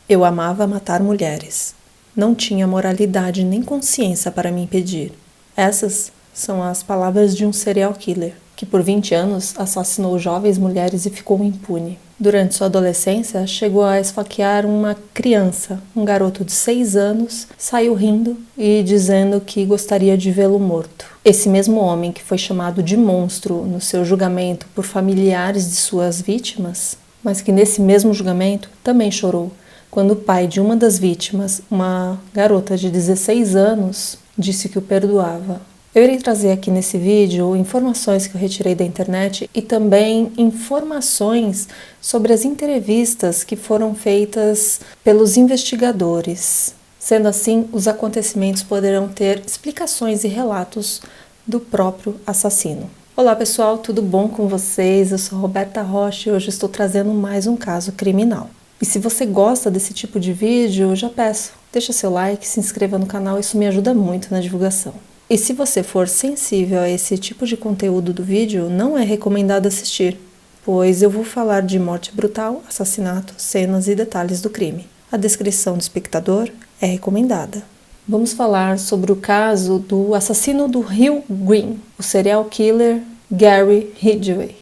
Eu amava matar mulheres. Não tinha moralidade nem consciência para me impedir. Essas são as palavras de um serial killer, que por 20 anos assassinou jovens mulheres e ficou impune. Durante sua adolescência, chegou a esfaquear uma criança. Um garoto de 6 anos saiu rindo e dizendo que gostaria de vê-lo morto. Esse mesmo homem, que foi chamado de monstro no seu julgamento por familiares de suas vítimas, mas que nesse mesmo julgamento também chorou quando o pai de uma das vítimas, uma garota de 16 anos, disse que o perdoava. Eu irei trazer aqui nesse vídeo informações que eu retirei da internet e também informações sobre as entrevistas que foram feitas pelos investigadores. Sendo assim, os acontecimentos poderão ter explicações e relatos do próprio assassino. Olá pessoal, tudo bom com vocês? Eu sou Roberta Rocha e hoje estou trazendo mais um caso criminal. E se você gosta desse tipo de vídeo, eu já peço, deixa seu like, se inscreva no canal, isso me ajuda muito na divulgação. E se você for sensível a esse tipo de conteúdo do vídeo, não é recomendado assistir, pois eu vou falar de morte brutal, assassinato, cenas e detalhes do crime. A descrição do espectador é recomendada. Vamos falar sobre o caso do assassino do Rio Green, o serial killer Gary Ridgway.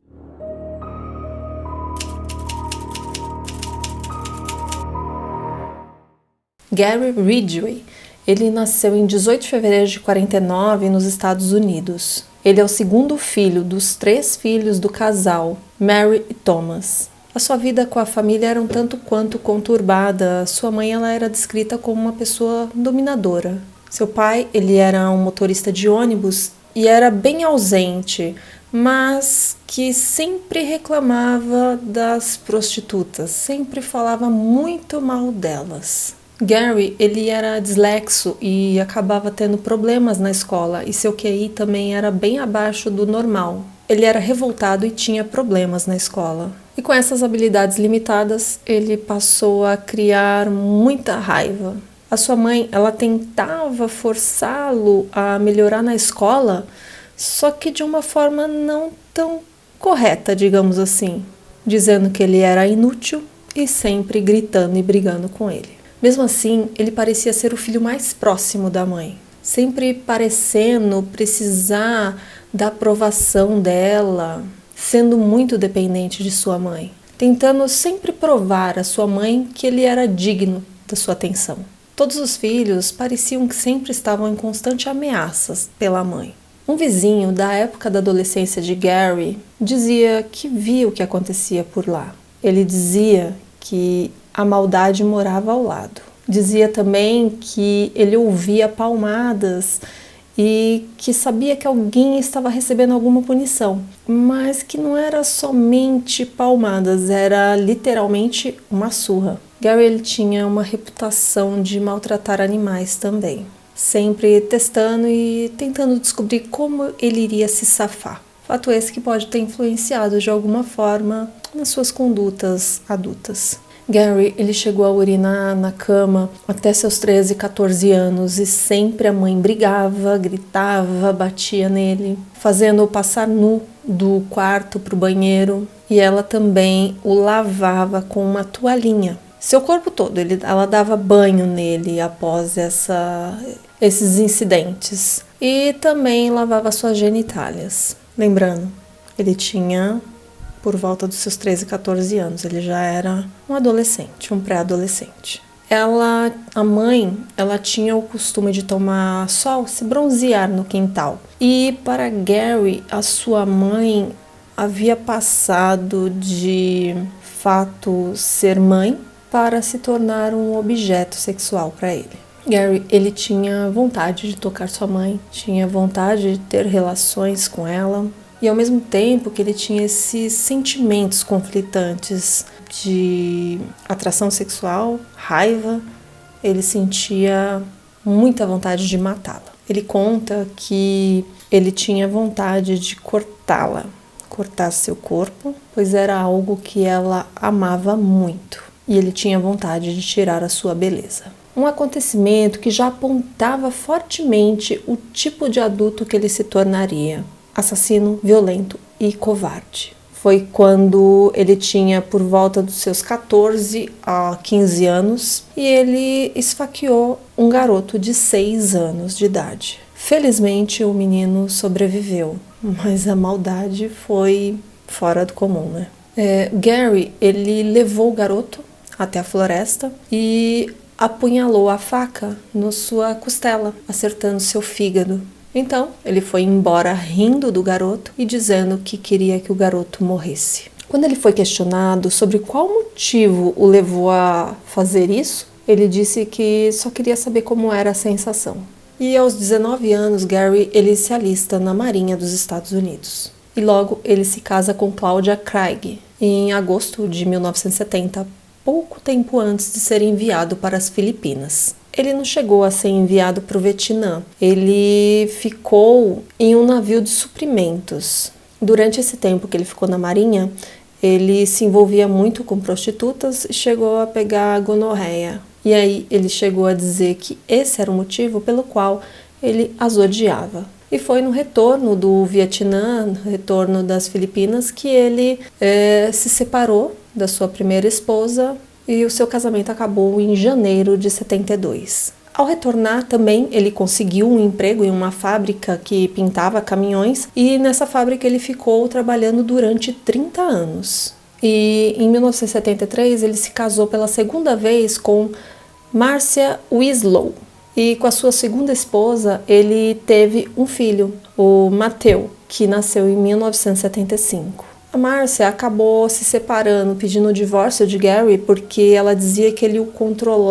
Gary Ridgway, ele nasceu em 18 de fevereiro de 49 nos Estados Unidos. Ele é o segundo filho dos 3 filhos do casal, Mary e Thomas. A sua vida com a família era um tanto quanto conturbada. Sua mãe ela era descrita como uma pessoa dominadora. Seu pai ele era um motorista de ônibus e era bem ausente, mas que sempre reclamava das prostitutas, sempre falava muito mal delas. Gary, ele era dislexo e acabava tendo problemas na escola e seu QI também era bem abaixo do normal. Ele era revoltado e tinha problemas na escola. E com essas habilidades limitadas, ele passou a criar muita raiva. A sua mãe, ela tentava forçá-lo a melhorar na escola, só que de uma forma não tão correta, digamos assim, dizendo que ele era inútil e sempre gritando e brigando com ele. Mesmo assim, ele parecia ser o filho mais próximo da mãe, sempre parecendo precisar da aprovação dela, sendo muito dependente de sua mãe, tentando sempre provar à sua mãe que ele era digno da sua atenção. Todos os filhos pareciam que sempre estavam em constante ameaças pela mãe. Um vizinho da época da adolescência de Gary dizia que via o que acontecia por lá. Ele dizia que a maldade morava ao lado. Dizia também que ele ouvia palmadas e que sabia que alguém estava recebendo alguma punição, mas que não era somente palmadas, era literalmente uma surra. Gary ele tinha uma reputação de maltratar animais também, sempre testando e tentando descobrir como ele iria se safar. Fato esse que pode ter influenciado de alguma forma nas suas condutas adultas. Gary, ele chegou a urinar na cama até seus 13, 14 anos e sempre a mãe brigava, gritava, batia nele, fazendo-o passar nu do quarto para o banheiro e ela também o lavava com uma toalhinha. Seu corpo todo, ela dava banho nele após esses incidentes e também lavava suas genitálias. Lembrando, ele tinha por volta dos seus 13, 14 anos. Ele já era um adolescente, um pré-adolescente. A mãe, ela tinha o costume de tomar sol, se bronzear no quintal. E para Gary, a sua mãe havia passado de fato ser mãe para se tornar um objeto sexual para ele. Gary, ele tinha vontade de tocar sua mãe, tinha vontade de ter relações com ela. E ao mesmo tempo que ele tinha esses sentimentos conflitantes de atração sexual, raiva, ele sentia muita vontade de matá-la. Ele conta que ele tinha vontade de cortá-la, cortar seu corpo, pois era algo que ela amava muito. E ele tinha vontade de tirar a sua beleza. Um acontecimento que já apontava fortemente o tipo de adulto que ele se tornaria. Assassino, violento e covarde. foi quando ele tinha por volta dos seus 14 a 15 anos e ele esfaqueou um garoto de 6 anos de idade. Felizmente o menino sobreviveu, mas a maldade foi fora do comum, né? Gary, ele levou o garoto até a floresta e apunhalou a faca na sua costela, acertando seu fígado. Então, ele foi embora rindo do garoto e dizendo que queria que o garoto morresse. Quando ele foi questionado sobre qual motivo o levou a fazer isso, ele disse que só queria saber como era a sensação. E aos 19 anos, Gary ele se alista na Marinha dos Estados Unidos. E logo ele se casa com Claudia Craig, em agosto de 1970, pouco tempo antes de ser enviado para as Filipinas. Ele não chegou a ser enviado para o Vietnã, ele ficou em um navio de suprimentos. Durante esse tempo que ele ficou na Marinha, ele se envolvia muito com prostitutas e chegou a pegar gonorreia. E aí ele chegou a dizer que esse era o motivo pelo qual ele as odiava. E foi no retorno do Vietnã, no retorno das Filipinas, que ele se separou da sua primeira esposa e o seu casamento acabou em janeiro de 72. Ao retornar também, ele conseguiu um emprego em uma fábrica que pintava caminhões e nessa fábrica ele ficou trabalhando durante 30 anos. E em 1973 ele se casou pela segunda vez com Marcia Winslow. E com a sua segunda esposa ele teve um filho, o Matthew, que nasceu em 1975. A Marcia acabou se separando, pedindo o divórcio de Gary porque ela dizia que ele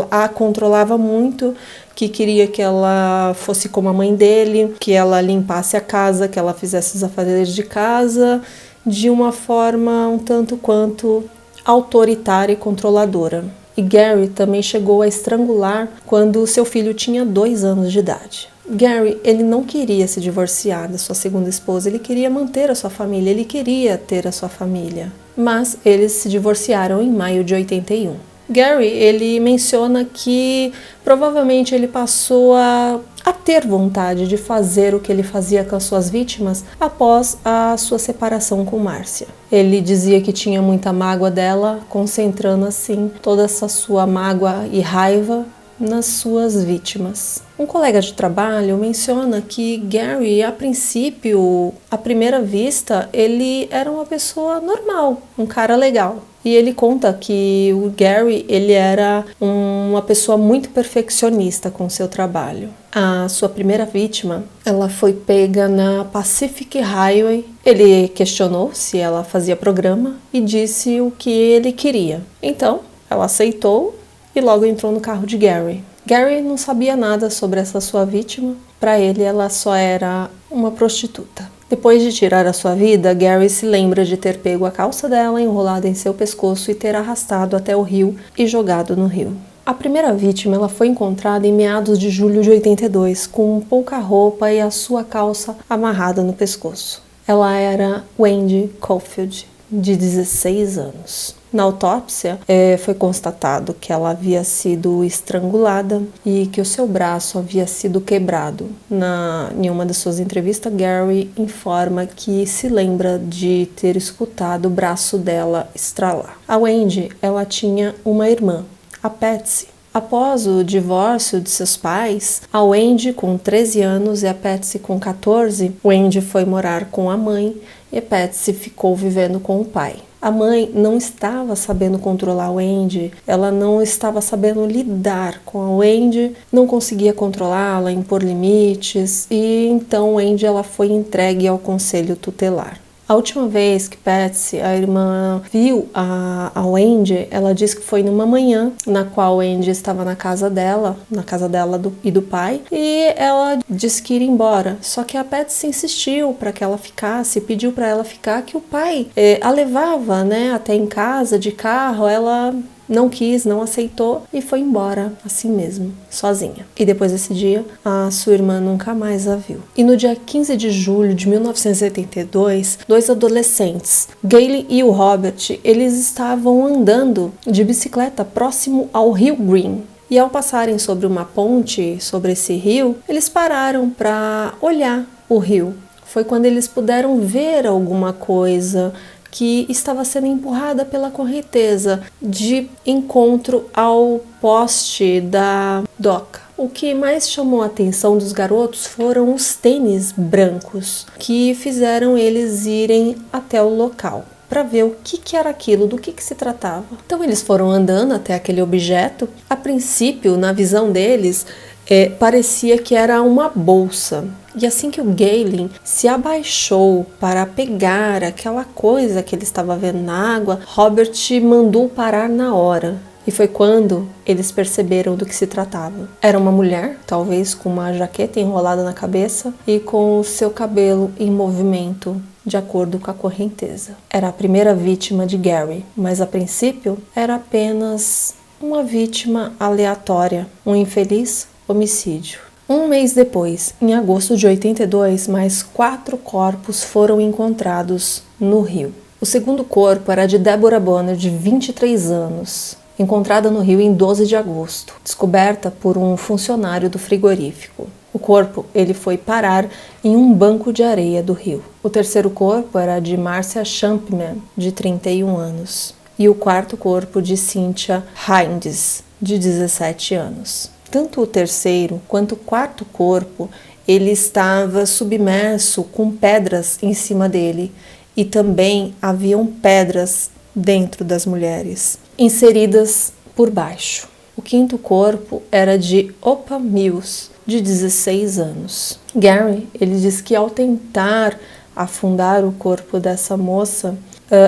a controlava muito, que queria que ela fosse como a mãe dele, que ela limpasse a casa, que ela fizesse os afazeres de casa de uma forma um tanto quanto autoritária e controladora. E Gary também chegou a estrangular quando seu filho tinha 2 anos de idade. Gary, ele não queria se divorciar da sua segunda esposa, ele queria manter a sua família, ele queria ter a sua família. Mas eles se divorciaram em maio de 81. Gary, ele menciona que provavelmente ele passou a ter vontade de fazer o que ele fazia com as suas vítimas após a sua separação com Marcia. Ele dizia que tinha muita mágoa dela, concentrando assim toda essa sua mágoa e raiva nas suas vítimas. Um colega de trabalho menciona que Gary, a princípio, à primeira vista, ele era uma pessoa normal, um cara legal. E ele conta que o Gary, ele era uma pessoa muito perfeccionista com seu trabalho. A sua primeira vítima, ela foi pega na Pacific Highway. Ele questionou se ela fazia programa e disse o que ele queria. Então, ela aceitou e logo entrou no carro de Gary. Gary não sabia nada sobre essa sua vítima. Para ele, ela só era uma prostituta. Depois de tirar a sua vida, Gary se lembra de ter pego a calça dela enrolada em seu pescoço e ter arrastado até o rio e jogado no rio. A primeira vítima ela foi encontrada em meados de julho de 82, com pouca roupa e a sua calça amarrada no pescoço. Ela era Wendy Caulfield, de 16 anos. Na autópsia, foi constatado que ela havia sido estrangulada e que o seu braço havia sido quebrado. Em uma das suas entrevistas, Gary informa que se lembra de ter escutado o braço dela estralar. A Wendy, ela tinha uma irmã, a Patsy. Após o divórcio de seus pais, a Wendy com 13 anos e a Patsy com 14, Wendy foi morar com a mãe e a Patsy ficou vivendo com o pai. A mãe não estava sabendo controlar a Wendy, ela não estava sabendo lidar com a Wendy, não conseguia controlá-la, impor limites, e então Wendy ela foi entregue ao conselho tutelar. A última vez que Patsy, a irmã, viu a Wendy, ela disse que foi numa manhã na qual Wendy estava na casa dela e do pai, e ela disse que iria embora. Só que a Patsy insistiu para que ela ficasse, pediu para ela ficar, que o pai a levava, né, até em casa de carro. Ela não quis, não aceitou e foi embora assim mesmo, sozinha. E depois desse dia, a sua irmã nunca mais a viu. E no dia 15 de julho de 1982, 2 adolescentes, Gayle e o Robert, eles estavam andando de bicicleta próximo ao Rio Green. E ao passarem sobre uma ponte, sobre esse rio, eles pararam para olhar o rio. Foi quando eles puderam ver alguma coisa que estava sendo empurrada pela correnteza de encontro ao poste da doca. O que mais chamou a atenção dos garotos foram os tênis brancos, que fizeram eles irem até o local para ver o que era aquilo, do que se tratava. Então eles foram andando até aquele objeto. A princípio, na visão deles, parecia que era uma bolsa. E assim que o Galen se abaixou para pegar aquela coisa que ele estava vendo na água, Robert mandou parar na hora. E foi quando eles perceberam do que se tratava. Era uma mulher, talvez com uma jaqueta enrolada na cabeça e com o seu cabelo em movimento, de acordo com a correnteza. Era a primeira vítima de Gary, mas a princípio era apenas uma vítima aleatória, um infeliz homicídio. Um mês depois, em agosto de 82, mais 4 corpos foram encontrados no rio. O segundo corpo era de Deborah Bonner, de 23 anos, encontrada no rio em 12 de agosto, descoberta por um funcionário do frigorífico. O corpo ele foi parar em um banco de areia do rio. O terceiro corpo era de Marcia Champman, de 31 anos, e o quarto corpo de Cynthia Hines, de 17 anos. Tanto o terceiro quanto o quarto corpo, ele estava submerso com pedras em cima dele, e também haviam pedras dentro das mulheres, inseridas por baixo. O quinto corpo era de Opal Mills, de 16 anos. Gary, ele diz que ao tentar afundar o corpo dessa moça,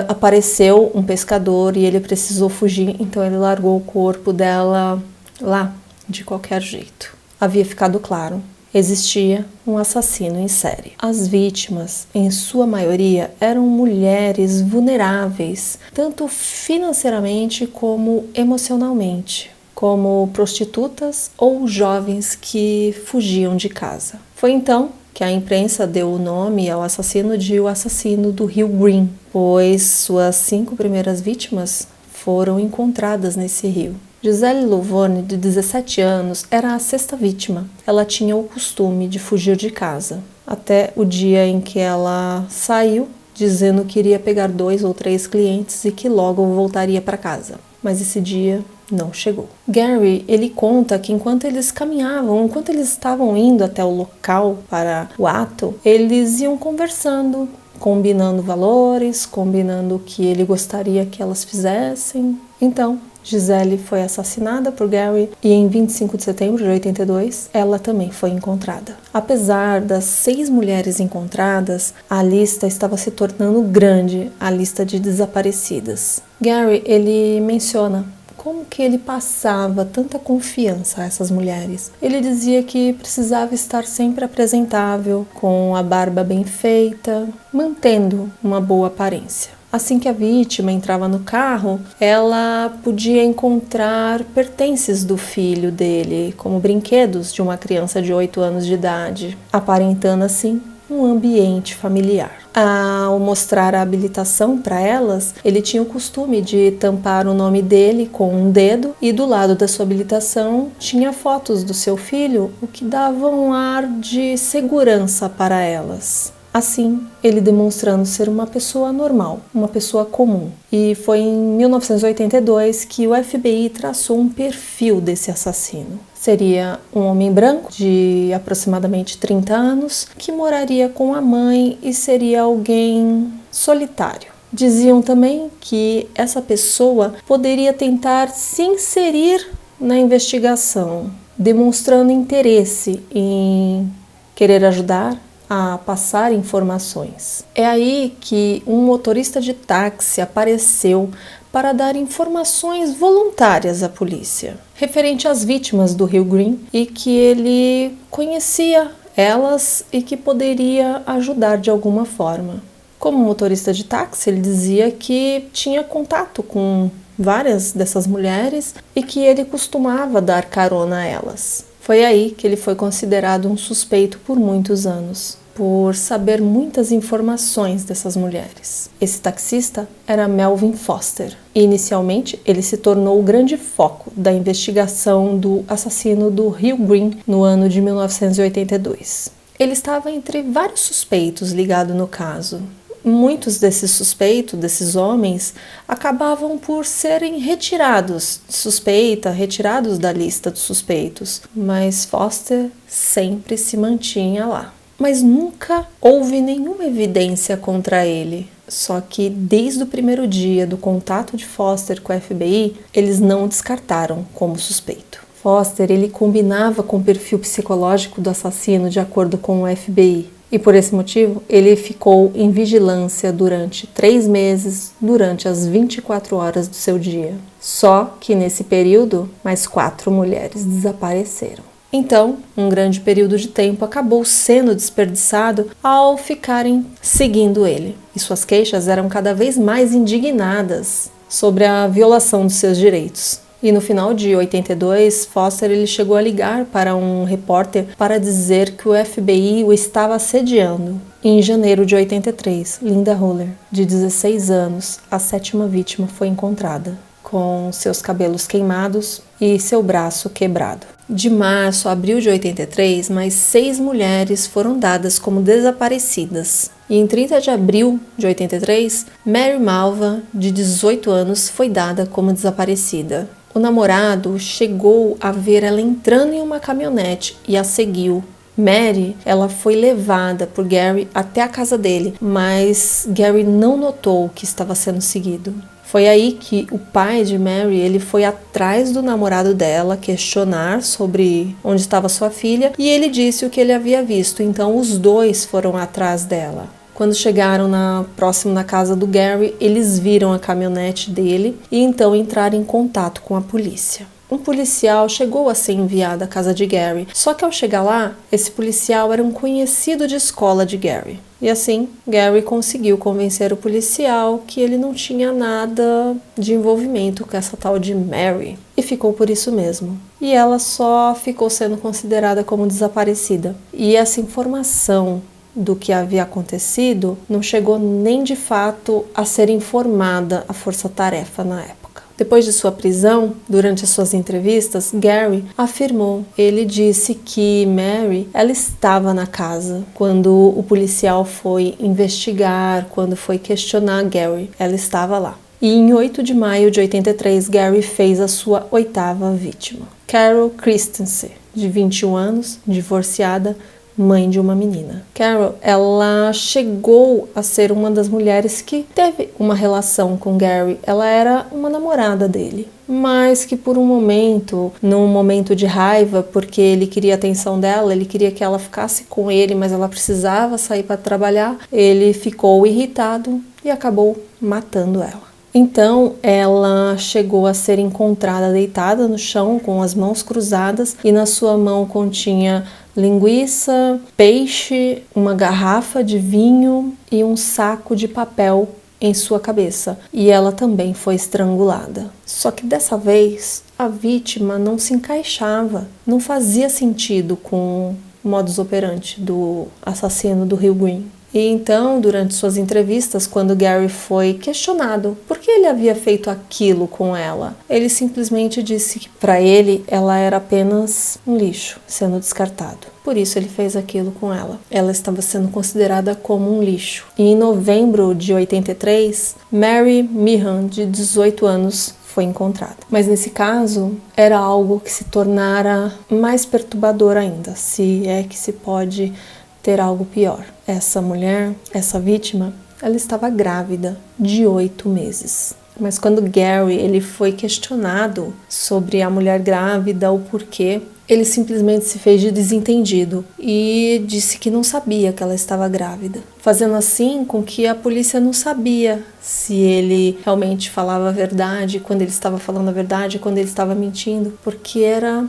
apareceu um pescador e ele precisou fugir, então ele largou o corpo dela lá, de qualquer jeito. Havia ficado claro, existia um assassino em série. As vítimas, em sua maioria, eram mulheres vulneráveis, tanto financeiramente como emocionalmente, como prostitutas ou jovens que fugiam de casa. Foi então que a imprensa deu o nome ao assassino de o assassino do Rio Green, pois suas 5 primeiras vítimas foram encontradas nesse rio. Gisele Lovone, de 17 anos, era a 6ª vítima. Ela tinha o costume de fugir de casa, até o dia em que ela saiu, dizendo que iria pegar 2 ou 3 clientes e que logo voltaria para casa. Mas esse dia não chegou. Gary, ele conta que enquanto eles caminhavam, enquanto eles estavam indo até o local para o ato, eles iam conversando, combinando valores, combinando o que ele gostaria que elas fizessem. Então, Gisele foi assassinada por Gary e em 25 de setembro de 82, ela também foi encontrada. Apesar das 6 mulheres encontradas, a lista estava se tornando grande, a lista de desaparecidas. Gary, ele menciona como que ele passava tanta confiança a essas mulheres. Ele dizia que precisava estar sempre apresentável, com a barba bem feita, mantendo uma boa aparência. Assim que a vítima entrava no carro, ela podia encontrar pertences do filho dele, como brinquedos de uma criança de 8 anos de idade, aparentando assim um ambiente familiar. Ao mostrar a habilitação para elas, ele tinha o costume de tampar o nome dele com um dedo e do lado da sua habilitação tinha fotos do seu filho, o que dava um ar de segurança para elas. Assim, ele demonstrando ser uma pessoa normal, uma pessoa comum. E foi em 1982 que o FBI traçou um perfil desse assassino. Seria um homem branco de aproximadamente 30 anos que moraria com a mãe e seria alguém solitário. Diziam também que essa pessoa poderia tentar se inserir na investigação, demonstrando interesse em querer ajudar a passar informações. É aí que um motorista de táxi apareceu para dar informações voluntárias à polícia, referente às vítimas do Rio Green, e que ele conhecia elas e que poderia ajudar de alguma forma. Como motorista de táxi, ele dizia que tinha contato com várias dessas mulheres e que ele costumava dar carona a elas. Foi aí que ele foi considerado um suspeito por muitos anos, por saber muitas informações dessas mulheres. Esse taxista era Melvin Foster. E inicialmente, ele se tornou o grande foco da investigação do assassino do Rio Green no ano de 1982. Ele estava entre vários suspeitos ligados no caso. muitos desses suspeitos, desses homens, acabavam por serem retirados de suspeita, retirados da lista dos suspeitos, mas Foster sempre se mantinha lá. Mas nunca houve nenhuma evidência contra ele. Só que desde o primeiro dia do contato de Foster com a FBI, eles não o descartaram como suspeito. Foster, ele combinava com o perfil psicológico do assassino de acordo com o FBI. E por esse motivo, ele ficou em vigilância durante 3 meses, durante as 24 horas do seu dia. Só que nesse período, mais 4 mulheres desapareceram. Então, um grande período de tempo acabou sendo desperdiçado ao ficarem seguindo ele. E suas queixas eram cada vez mais indignadas sobre a violação dos seus direitos. E no final de 82, Foster ele chegou a ligar para um repórter para dizer que o FBI o estava assediando. E em janeiro de 83, Linda Huller, de 16 anos, a 7ª vítima, foi encontrada, com seus cabelos queimados e seu braço quebrado. De março a abril de 83, mais 6 mulheres foram dadas como desaparecidas. E em 30 de abril de 83, Mary Malva, de 18 anos, foi dada como desaparecida. O namorado chegou a ver ela entrando em uma caminhonete e a seguiu. Mary, ela foi levada por Gary até a casa dele, mas Gary não notou que estava sendo seguido. Foi aí que o pai de Mary, ele foi atrás do namorado dela questionar sobre onde estava sua filha e ele disse o que ele havia visto, então os dois foram atrás dela. Quando chegaram próximo na casa do Gary, eles viram a caminhonete dele e então entraram em contato com a polícia. Um policial chegou a ser enviado à casa de Gary, só que ao chegar lá, esse policial era um conhecido de escola de Gary. E assim, Gary conseguiu convencer o policial que ele não tinha nada de envolvimento com essa tal de Mary. E ficou por isso mesmo. E ela só ficou sendo considerada como desaparecida. E essa informação do que havia acontecido não chegou nem de fato a ser informada à força-tarefa na época. Depois de sua prisão, durante as suas entrevistas, Gary afirmou, ele disse que Mary, ela estava na casa quando o policial foi investigar, quando foi questionar Gary, ela estava lá. E em 8 de maio de 83, Gary fez a sua 8ª vítima, Carol Christensen, de 21 anos, divorciada, mãe de uma menina. Carol, ela chegou a ser uma das mulheres que teve uma relação com Gary. Ela era uma namorada dele, mas que por um momento, num momento de raiva, porque ele queria a atenção dela, ele queria que ela ficasse com ele, mas ela precisava sair para trabalhar, ele ficou irritado e acabou matando ela. Então, ela chegou a ser encontrada deitada no chão com as mãos cruzadas e na sua mão continha linguiça, peixe, uma garrafa de vinho e um saco de papel em sua cabeça. E ela também foi estrangulada. Só que dessa vez, a vítima não se encaixava, não fazia sentido com o modus operandi do assassino do Rio Green. E então, durante suas entrevistas, quando Gary foi questionado por que ele havia feito aquilo com ela, ele simplesmente disse que para ele ela era apenas um lixo sendo descartado. Por isso ele fez aquilo com ela. Ela estava sendo considerada como um lixo. E em novembro de 83, Mary Meehan, de 18 anos, foi encontrada. Mas nesse caso, era algo que se tornara mais perturbador ainda, se é que se pode ter algo pior. Essa mulher, essa vítima, ela estava grávida de 8 meses. Mas quando Gary ele foi questionado sobre a mulher grávida, o porquê, ele simplesmente se fez de desentendido e disse que não sabia que ela estava grávida, fazendo assim com que a polícia não sabia se ele realmente falava a verdade, quando ele estava falando a verdade, quando ele estava mentindo, porque era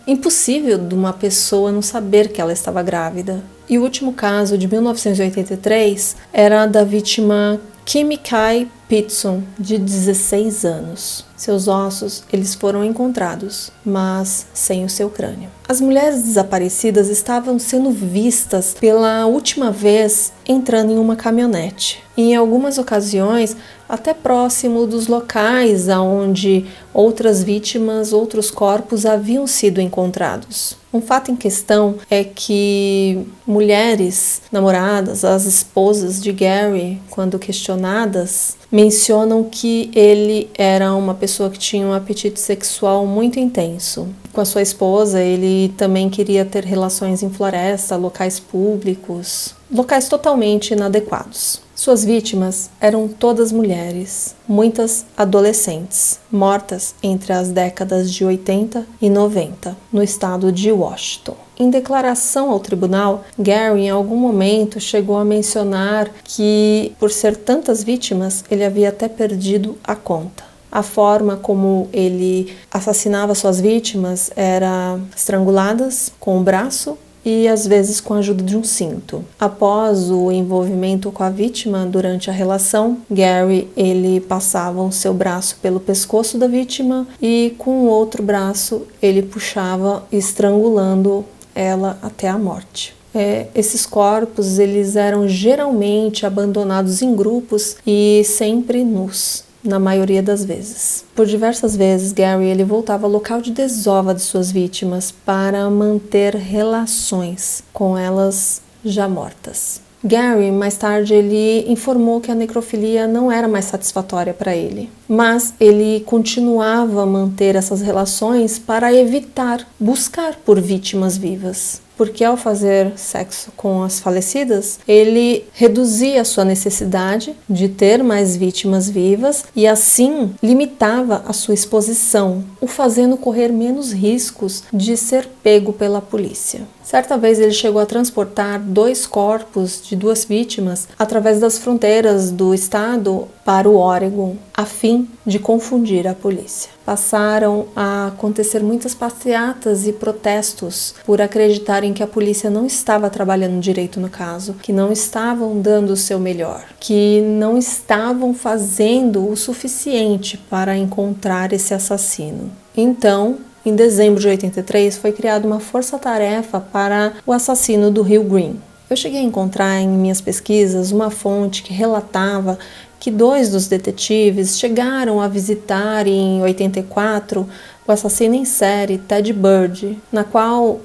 impossível de uma pessoa não saber que ela estava grávida. E o último caso, de 1983, era da vítima Kimmy Kai Pitson, de 16 anos. Seus ossos, eles foram encontrados, mas sem o seu crânio. As mulheres desaparecidas estavam sendo vistas pela última vez entrando em uma caminhonete. E em algumas ocasiões, até próximo dos locais onde outras vítimas, outros corpos haviam sido encontrados. Um fato em questão é que mulheres namoradas, as esposas de Gary, quando questionadas, mencionam que ele era uma pessoa que tinha um apetite sexual muito intenso. Com a sua esposa, ele também queria ter relações em floresta, locais públicos, locais totalmente inadequados. Suas vítimas eram todas mulheres, muitas adolescentes, mortas entre as décadas de 80 e 90, no estado de Washington. Em declaração ao tribunal, Gary em algum momento chegou a mencionar que, por ser tantas vítimas, ele havia até perdido a conta. A forma como ele assassinava suas vítimas era estranguladas com o braço e às vezes com a ajuda de um cinto. Após o envolvimento com a vítima durante a relação, Gary ele passava o seu braço pelo pescoço da vítima e com o outro braço ele puxava, estrangulando ela até a morte. Esses corpos eles eram geralmente abandonados em grupos e sempre nus, na maioria das vezes. Por diversas vezes, Gary ele voltava ao local de desova de suas vítimas para manter relações com elas já mortas. Gary, mais tarde, ele informou que a necrofilia não era mais satisfatória para ele, mas ele continuava a manter essas relações para evitar buscar por vítimas vivas. Porque ao fazer sexo com as falecidas, ele reduzia a sua necessidade de ter mais vítimas vivas e assim limitava a sua exposição, o fazendo correr menos riscos de ser pego pela polícia. Certa vez ele chegou a transportar 2 corpos de 2 vítimas através das fronteiras do estado para o Oregon, a fim de confundir a polícia. Passaram a acontecer muitas passeatas e protestos por acreditarem que a polícia não estava trabalhando direito no caso, que não estavam dando o seu melhor, que não estavam fazendo o suficiente para encontrar esse assassino. Então, em dezembro de 83, foi criada uma força-tarefa para o assassino do Rio Green. Eu cheguei a encontrar em minhas pesquisas uma fonte que relatava que 2 dos detetives chegaram a visitar em 84 o assassino em série Ted Bundy, na qual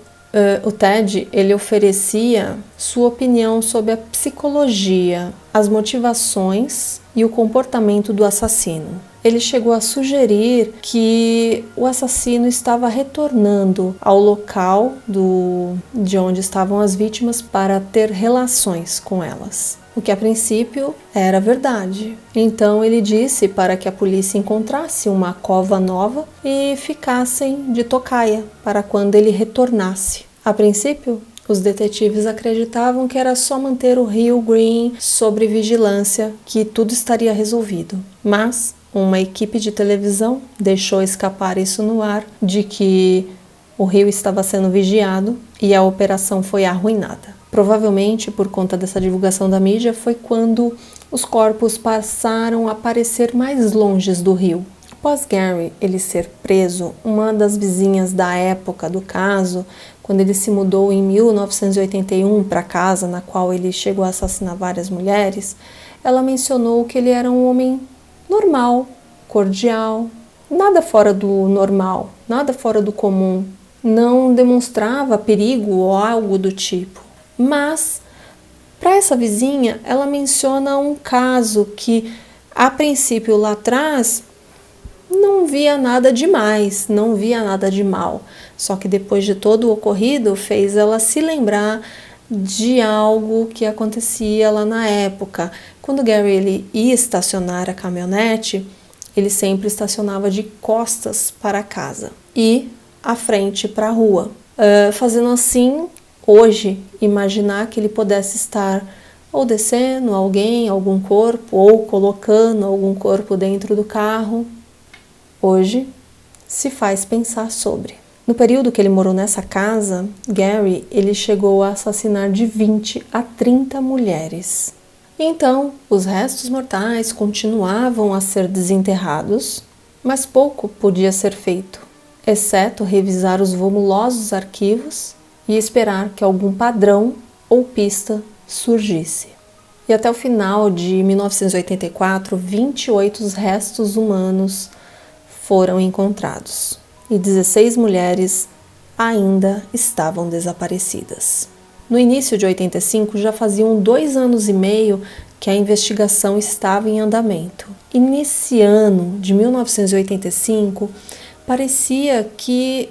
o Ted ele oferecia sua opinião sobre a psicologia, as motivações e o comportamento do assassino. Ele chegou a sugerir que o assassino estava retornando ao local de onde estavam as vítimas para ter relações com elas, o que a princípio era verdade. Então ele disse para que a polícia encontrasse uma cova nova e ficassem de tocaia para quando ele retornasse. A princípio, os detetives acreditavam que era só manter o Rio Green sob vigilância que tudo estaria resolvido. Mas uma equipe de televisão deixou escapar isso no ar, de que o rio estava sendo vigiado e a operação foi arruinada. Provavelmente, por conta dessa divulgação da mídia, foi quando os corpos passaram a aparecer mais longe do rio. Após Gary ele ser preso, uma das vizinhas da época do caso, quando ele se mudou em 1981 para a casa na qual ele chegou a assassinar várias mulheres, ela mencionou que ele era um homem normal, cordial, nada fora do normal, nada fora do comum, não demonstrava perigo ou algo do tipo. Mas, para essa vizinha, ela menciona um caso que, a princípio lá atrás, não via nada demais, não via nada de mal. Só que depois de todo o ocorrido, fez ela se lembrar de algo que acontecia lá na época. Quando Gary ele ia estacionar a caminhonete, ele sempre estacionava de costas para a casa e à frente para a rua. Fazendo assim, hoje, imaginar que ele pudesse estar ou descendo algum corpo, ou colocando algum corpo dentro do carro, hoje se faz pensar sobre. No período que ele morou nessa casa, Gary ele chegou a assassinar de 20 a 30 mulheres. Então, os restos mortais continuavam a ser desenterrados, mas pouco podia ser feito, exceto revisar os volumosos arquivos e esperar que algum padrão ou pista surgisse. E até o final de 1984, 28 restos humanos foram encontrados e 16 mulheres ainda estavam desaparecidas. No início de 85, já faziam 2 anos e meio que a investigação estava em andamento. E nesse ano de 1985, parecia que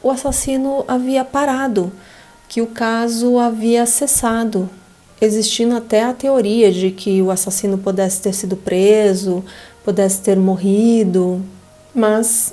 o assassino havia parado, que o caso havia cessado, existindo até a teoria de que o assassino pudesse ter sido preso, pudesse ter morrido. Mas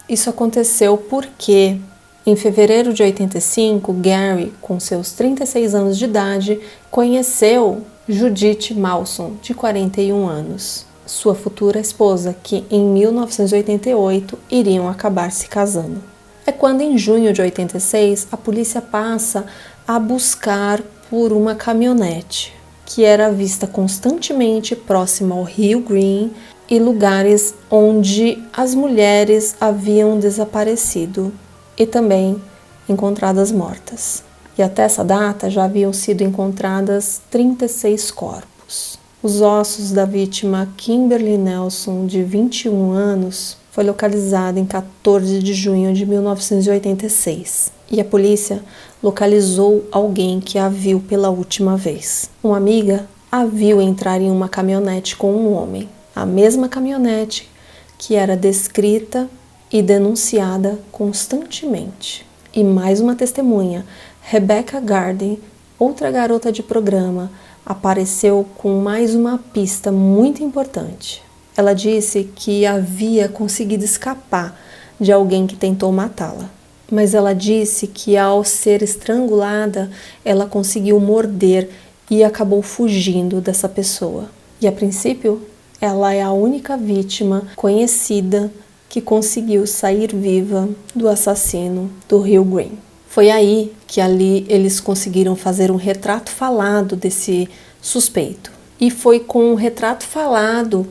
isso aconteceu porque, em fevereiro de 85, Gary, com seus 36 anos de idade, conheceu Judith Malson, de 41 anos, sua futura esposa, que em 1988 iriam acabar se casando. É quando, em junho de 86, a polícia passa a buscar por uma caminhonete que era vista constantemente próxima ao Rio Green e lugares onde as mulheres haviam desaparecido e também encontradas mortas. E até essa data já haviam sido encontradas 36 corpos. Os ossos da vítima Kimberly Nelson, de 21 anos, foi localizado em 14 de junho de 1986. E a polícia localizou alguém que a viu pela última vez. Uma amiga a viu entrar em uma caminhonete com um homem. A mesma caminhonete que era descrita e denunciada constantemente. E mais uma testemunha, Rebecca Garden, outra garota de programa, apareceu com mais uma pista muito importante. Ela disse que havia conseguido escapar de alguém que tentou matá-la. Mas ela disse que ao ser estrangulada, ela conseguiu morder e acabou fugindo dessa pessoa. E a princípio, ela é a única vítima conhecida que conseguiu sair viva do assassino do Rio Green. Foi aí que ali eles conseguiram fazer um retrato falado desse suspeito. E foi com o retrato falado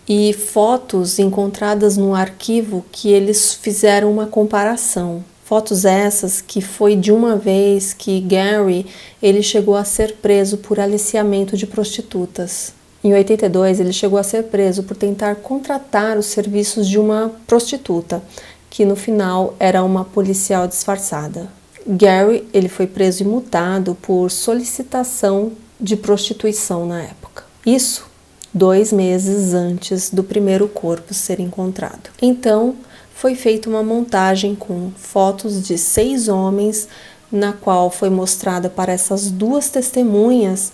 e fotos encontradas no arquivo que eles fizeram uma comparação. Fotos essas que foi de uma vez que Gary ele chegou a ser preso por aliciamento de prostitutas. Em 82, ele chegou a ser preso por tentar contratar os serviços de uma prostituta, que no final era uma policial disfarçada. Gary ele foi preso e multado por solicitação de prostituição na época. Isso 2 meses antes do primeiro corpo ser encontrado. Então, foi feita uma montagem com fotos de 6 homens, na qual foi mostrada para essas 2 testemunhas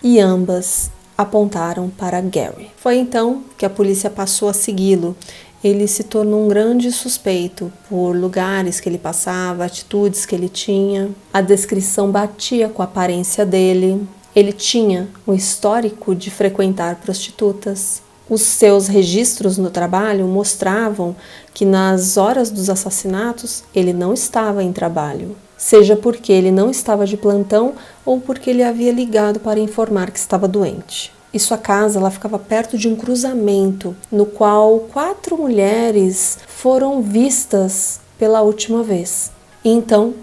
e ambas apontaram para Gary. Foi então que a polícia passou a segui-lo. Ele se tornou um grande suspeito por lugares que ele passava, atitudes que ele tinha. A descrição batia com a aparência dele. Ele tinha um histórico de frequentar prostitutas. Os seus registros no trabalho mostravam que nas horas dos assassinatos ele não estava em trabalho, seja porque ele não estava de plantão ou porque ele havia ligado para informar que estava doente. E sua casa ela ficava perto de um cruzamento no qual 4 mulheres foram vistas pela última vez. E então,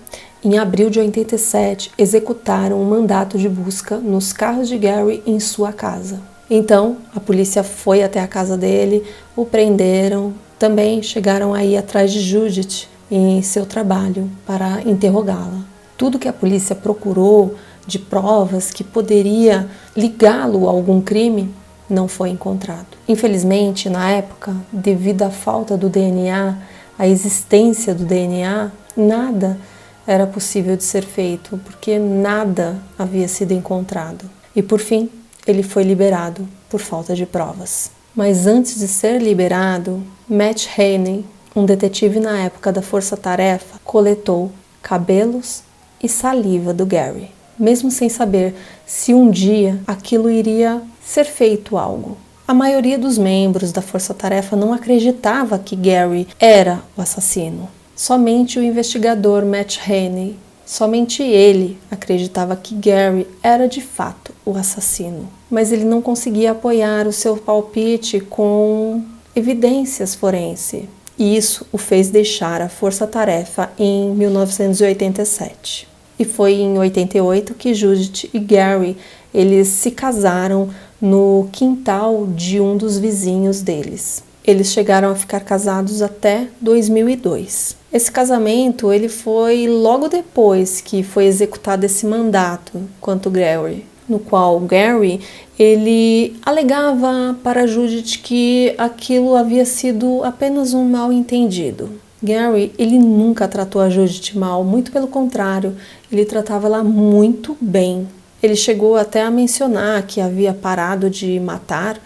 em abril de 87, executaram um mandato de busca nos carros de Gary em sua casa. Então, a polícia foi até a casa dele, o prenderam, também chegaram aí atrás de Judith em seu trabalho para interrogá-la. Tudo que a polícia procurou de provas que poderia ligá-lo a algum crime não foi encontrado. Infelizmente, na época, devido à falta do DNA, à existência do DNA, nada era possível de ser feito, porque nada havia sido encontrado. E por fim, ele foi liberado por falta de provas. Mas antes de ser liberado, Matt Haney, um detetive na época da Força Tarefa, coletou cabelos e saliva do Gary, mesmo sem saber se um dia aquilo iria ser feito algo. A maioria dos membros da Força Tarefa não acreditava que Gary era o assassino. Somente o investigador Matt Haney, somente ele acreditava que Gary era de fato o assassino. Mas ele não conseguia apoiar o seu palpite com evidências forenses. E isso o fez deixar a Força Tarefa em 1987. E foi em 88 que Judith e Gary eles se casaram no quintal de um dos vizinhos deles. Eles chegaram a ficar casados até 2002. Esse casamento ele foi logo depois que foi executado esse mandato contra o Gary, no qual Gary ele alegava para Judith que aquilo havia sido apenas um mal-entendido. Gary ele nunca tratou a Judith mal, muito pelo contrário, ele tratava ela muito bem. Ele chegou até a mencionar que havia parado de matar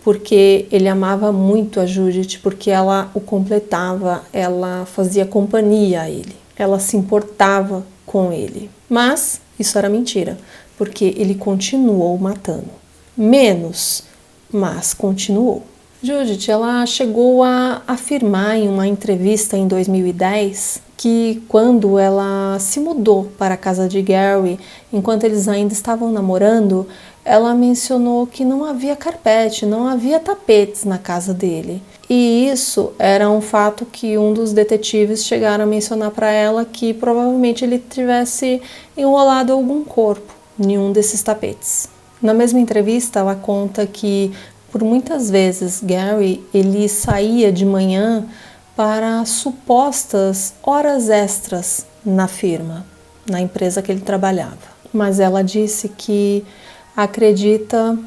porque ele amava muito a Judith, porque ela o completava, ela fazia companhia a ele, ela se importava com ele. Mas isso era mentira, porque ele continuou matando. Menos, mas continuou. Judith, ela chegou a afirmar em uma entrevista em 2010 que quando ela se mudou para a casa de Gary, enquanto eles ainda estavam namorando, ela mencionou que não havia carpete, não havia tapetes na casa dele. E isso era um fato que um dos detetives chegaram a mencionar para ela, que provavelmente ele tivesse enrolado algum corpo em um desses tapetes. Na mesma entrevista, ela conta que por muitas vezes Gary ele saía de manhã para supostas horas extras na firma, na empresa que ele trabalhava. Mas ela disse que acredita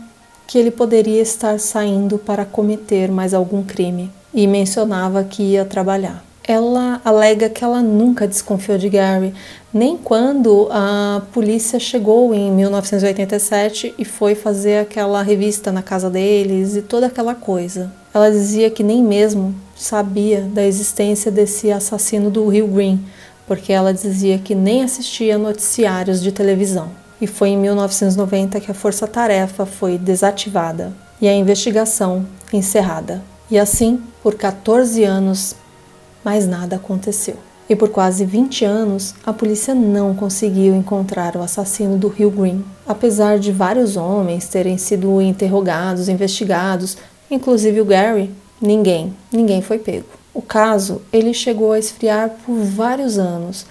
que ele poderia estar saindo para cometer mais algum crime e mencionava que ia trabalhar. Ela alega que ela nunca desconfiou de Gary, nem quando a polícia chegou em 1987 e foi fazer aquela revista na casa deles e toda aquela coisa. Ela dizia que nem mesmo sabia da existência desse assassino do Rio Green, porque ela dizia que nem assistia noticiários de televisão. E foi em 1990 que a força-tarefa foi desativada e a investigação encerrada. E assim, por 14 anos, mais nada aconteceu. E por quase 20 anos, a polícia não conseguiu encontrar o assassino do Rio Green. Apesar de vários homens terem sido interrogados, investigados, inclusive o Gary, ninguém foi pego. O caso, ele chegou a esfriar por vários anos,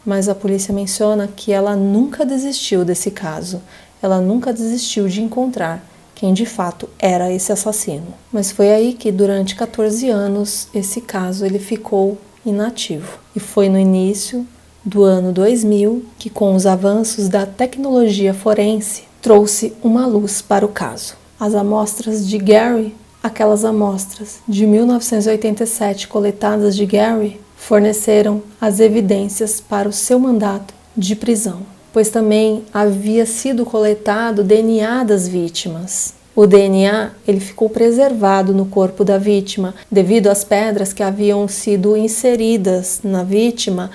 mas a polícia menciona que ela nunca desistiu desse caso. Ela nunca desistiu de encontrar quem de fato era esse assassino. Mas foi aí que durante 14 anos esse caso ele ficou inativo. E foi no início do ano 2000 que, com os avanços da tecnologia forense, trouxe uma luz para o caso. As amostras de Gary, aquelas amostras de 1987 coletadas de Gary, forneceram as evidências para o seu mandato de prisão, pois também havia sido coletado DNA das vítimas. O DNA ele ficou preservado no corpo da vítima devido às pedras que haviam sido inseridas na vítima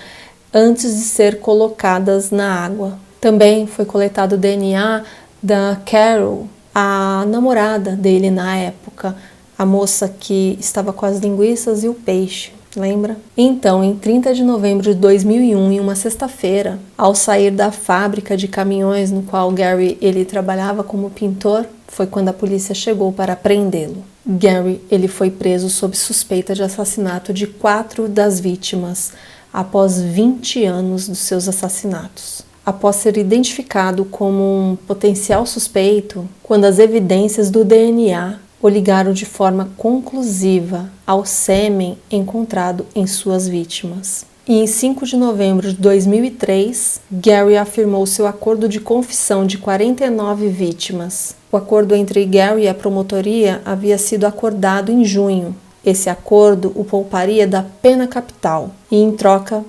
antes de ser colocadas na água. Também foi coletado o DNA da Carol, a namorada dele na época, a moça que estava com as linguiças e o peixe. Lembra? Então, em 30 de novembro de 2001, em uma sexta-feira, ao sair da fábrica de caminhões no qual Gary ele trabalhava como pintor, foi quando a polícia chegou para prendê-lo. Gary ele foi preso sob suspeita de assassinato de 4 das vítimas, após 20 anos dos seus assassinatos. Após ser identificado como um potencial suspeito, quando as evidências do DNA o ligaram de forma conclusiva ao sêmen encontrado em suas vítimas. E em 5 de novembro de 2003, Gary afirmou seu acordo de confissão de 49 vítimas. O acordo entre Gary e a promotoria havia sido acordado em junho. Esse acordo o pouparia da pena capital e, em troca,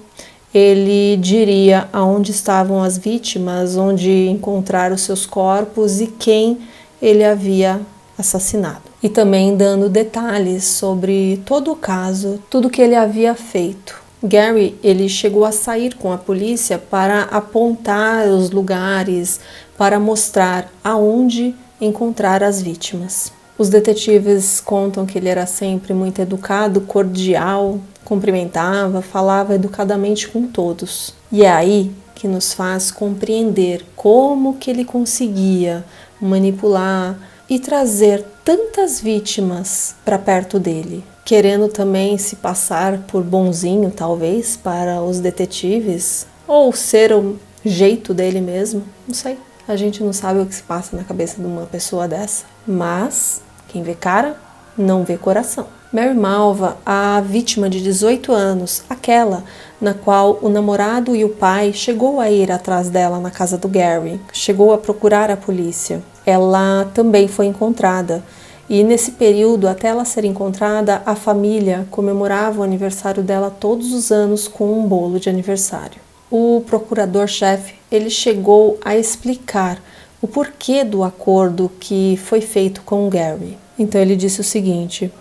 ele diria aonde estavam as vítimas, onde encontrar os seus corpos e quem ele havia assassinado. E também dando detalhes sobre todo o caso, tudo que ele havia feito. Gary ele chegou a sair com a polícia para apontar os lugares, para mostrar aonde encontrar as vítimas. Os detetives contam que ele era sempre muito educado, cordial, cumprimentava, falava educadamente com todos. E é aí que nos faz compreender como que ele conseguia manipular e trazer tantas vítimas para perto dele, querendo também se passar por bonzinho, talvez, para os detetives, ou ser o jeito dele mesmo, não sei. A gente não sabe o que se passa na cabeça de uma pessoa dessa, mas quem vê cara, não vê coração. Mary Malva, a vítima de 18 anos, aquela na qual o namorado e o pai chegou a ir atrás dela na casa do Gary, chegou a procurar a polícia. Ela também foi encontrada. E nesse período, até ela ser encontrada, a família comemorava o aniversário dela todos os anos com um bolo de aniversário. O procurador-chefe, ele chegou a explicar o porquê do acordo que foi feito com o Gary. Então ele disse o seguinte: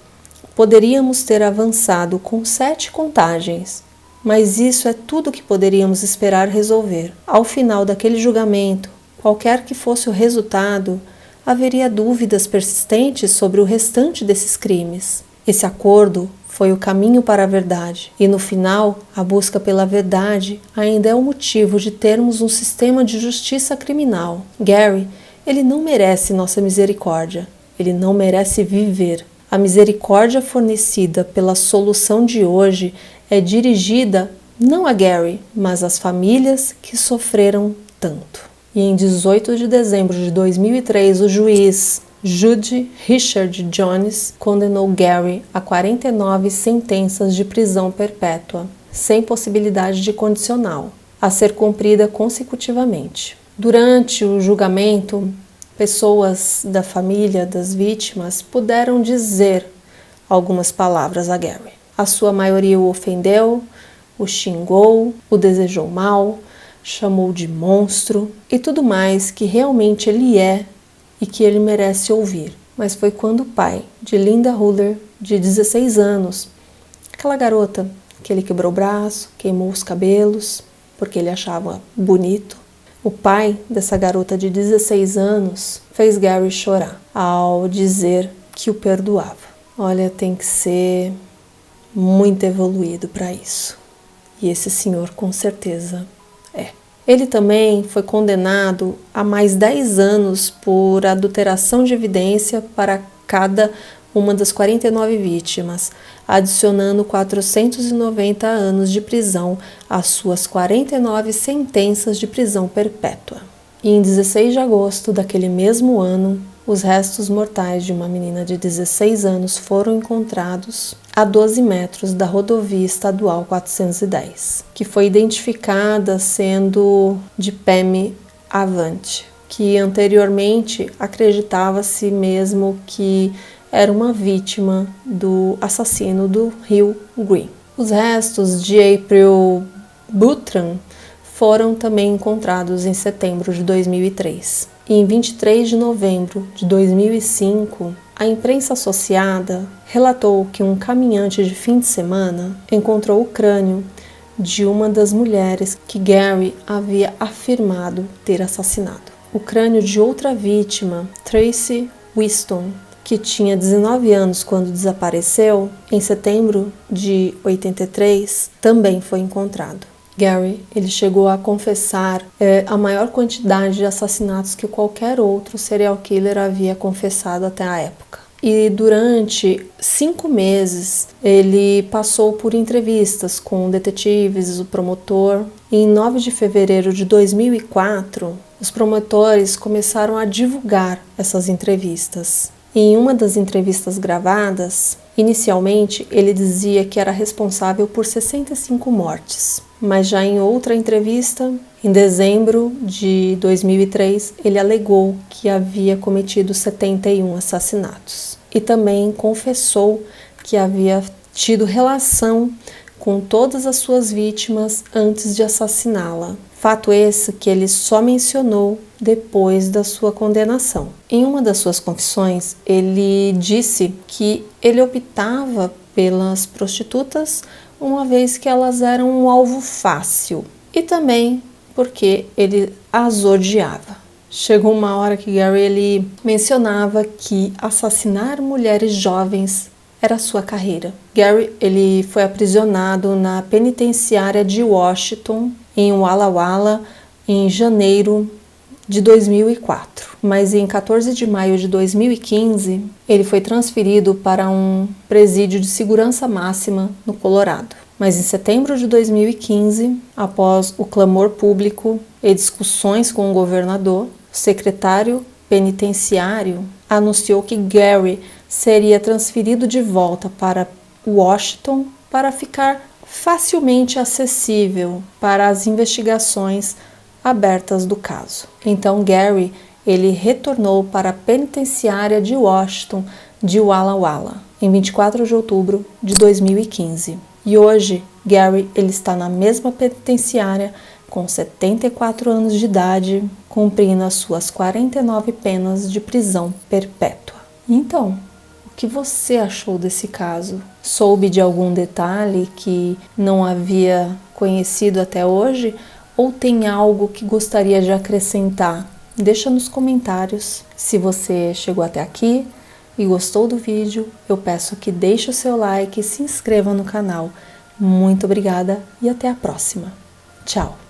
poderíamos ter avançado com 7 contagens, mas isso é tudo que poderíamos esperar resolver. Ao final daquele julgamento, qualquer que fosse o resultado, haveria dúvidas persistentes sobre o restante desses crimes. Esse acordo foi o caminho para a verdade, e no final, a busca pela verdade ainda é o motivo de termos um sistema de justiça criminal. Gary, ele não merece nossa misericórdia, ele não merece viver. A misericórdia fornecida pela solução de hoje é dirigida não a Gary, mas às famílias que sofreram tanto. E em 18 de dezembro de 2003, o juiz Jude Richard Jones condenou Gary a 49 sentenças de prisão perpétua, sem possibilidade de condicional, a ser cumprida consecutivamente. Durante o julgamento, pessoas da família das vítimas puderam dizer algumas palavras a Gary. A sua maioria o ofendeu, o xingou, o desejou mal, chamou de monstro e tudo mais que realmente ele é e que ele merece ouvir. Mas foi quando o pai de Linda Huller, de 16 anos, aquela garota que ele quebrou o braço, queimou os cabelos, porque ele achava bonito, o pai dessa garota de 16 anos fez Gary chorar ao dizer que o perdoava. Olha, tem que ser muito evoluído para isso. E esse senhor com certeza é. Ele também foi condenado a mais 10 anos por adulteração de evidência para cada uma das 49 vítimas, adicionando 490 anos de prisão às suas 49 sentenças de prisão perpétua. E em 16 de agosto daquele mesmo ano, os restos mortais de uma menina de 16 anos foram encontrados a 12 metros da rodovia estadual 410, que foi identificada sendo de Pammy Avant, que anteriormente acreditava-se mesmo que era uma vítima do assassino do Rio Green. Os restos de April Buttram foram também encontrados em setembro de 2003. E em 23 de novembro de 2005, a imprensa associada relatou que um caminhante de fim de semana encontrou o crânio de uma das mulheres que Gary havia afirmado ter assassinado. O crânio de outra vítima, Tracy Winston, que tinha 19 anos quando desapareceu, em setembro de 83, também foi encontrado. Gary, ele chegou a confessar a maior quantidade de assassinatos que qualquer outro serial killer havia confessado até a época. E durante 5 meses, ele passou por entrevistas com detetives, o promotor. E em 9 de fevereiro de 2004, os promotores começaram a divulgar essas entrevistas. E em uma das entrevistas gravadas, inicialmente ele dizia que era responsável por 65 mortes. Mas já em outra entrevista, em dezembro de 2003, ele alegou que havia cometido 71 assassinatos. E também confessou que havia tido relação com todas as suas vítimas antes de assassiná-la. Fato esse que ele só mencionou depois da sua condenação. Em uma das suas confissões, ele disse que ele optava pelas prostitutas uma vez que elas eram um alvo fácil e também porque ele as odiava. Chegou uma hora que Gary ele mencionava que assassinar mulheres jovens era sua carreira. Gary ele foi aprisionado na penitenciária de Washington, em Walla Walla, em janeiro de 2004. Mas em 14 de maio de 2015, ele foi transferido para um presídio de segurança máxima no Colorado. Mas em setembro de 2015, após o clamor público e discussões com o governador, o secretário penitenciário anunciou que Gary seria transferido de volta para Washington para ficar facilmente acessível para as investigações abertas do caso. Então Gary, ele retornou para a penitenciária de Washington de Walla Walla em 24 de outubro de 2015. E hoje Gary, ele está na mesma penitenciária com 74 anos de idade, cumprindo as suas 49 penas de prisão perpétua. Então, o que você achou desse caso? Soube de algum detalhe que não havia conhecido até hoje? Ou tem algo que gostaria de acrescentar? Deixa nos comentários. Se você chegou até aqui e gostou do vídeo, eu peço que deixe o seu like e se inscreva no canal. Muito obrigada e até a próxima. Tchau!